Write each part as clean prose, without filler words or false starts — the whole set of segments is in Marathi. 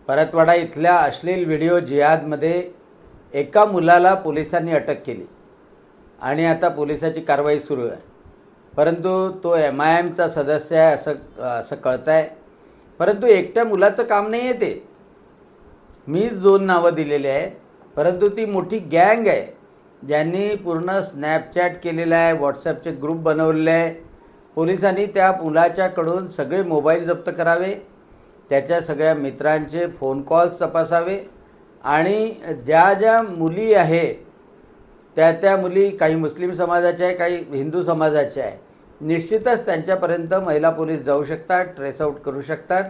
परतवाडा इथल्या अश्लील व्हिडिओ जिहादमध्ये एका मुलाला पोलिसांनी अटक केली आणि आता पोलिसाची कारवाई सुरू आहे. परंतु तो MIMचा सदस्य आहे असं कळतं आहे. परंतु एकट्या मुलाचं काम नाही आहे ते. मीच 2 नावं दिलेली आहे, परंतु ती मोठी गँग आहे ज्यांनी पूर्ण स्नॅपचॅट केलेला आहे, व्हॉट्सॲपचे ग्रुप बनवलेले आहे. पोलिसांनी त्या मुलाच्याकडून सगळे मोबाईल जप्त करावे, त्याच्या सगळ्या मित्रांचे फोन कॉल्स तपासावे आणि ज्या ज्या मुली आहे त्या मुली काही मुस्लिम समाजाच्या आहे, काही हिंदू समाजाच्या आहे, निश्चितच त्यांच्यापर्यंत महिला पोलीस जाऊ शकतात, ट्रेस आउट करू शकतात.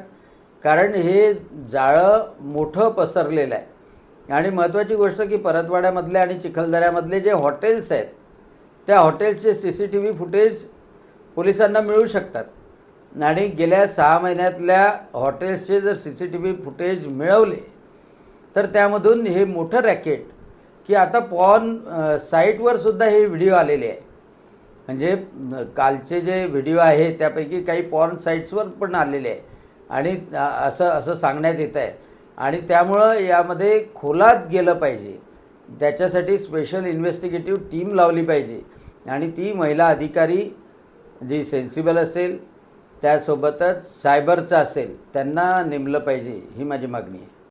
कारण हे जाळं मोठं पसरलेलं आहे. आणि महत्त्वाची गोष्ट की परतवाड्यामधले आणि चिखलदऱ्यामधले जे हॉटेल्स आहेत त्या हॉटेल्सचे CCTV फुटेज पोलिसांना मिळू शकतात आणि गेल्या 6 महिन्यातल्या हॉटेल्सचे जर CCTV फुटेज मिळवले तर त्यामधून हे मोठं रॅकेट की आता पॉर्न साईटवर सुद्धा हे व्हिडिओ आलेले आहे. म्हणजे कालचे जे व्हिडिओ आहे त्यापैकी काही पॉर्न साईट्सवर पण आलेले आहे आणि असं सांगण्यात येत आहे. आणि त्यामुळं यामध्ये खोलात गेलं पाहिजे. त्याच्यासाठी स्पेशल इन्व्हेस्टिगेटिव्ह टीम लावली पाहिजे आणि ती महिला अधिकारी जी सेन्सिबल असेल, त्यासोबतच सायबरचा असेल, त्यांना नेमलं पाहिजे, ही माझी मागणी आहे.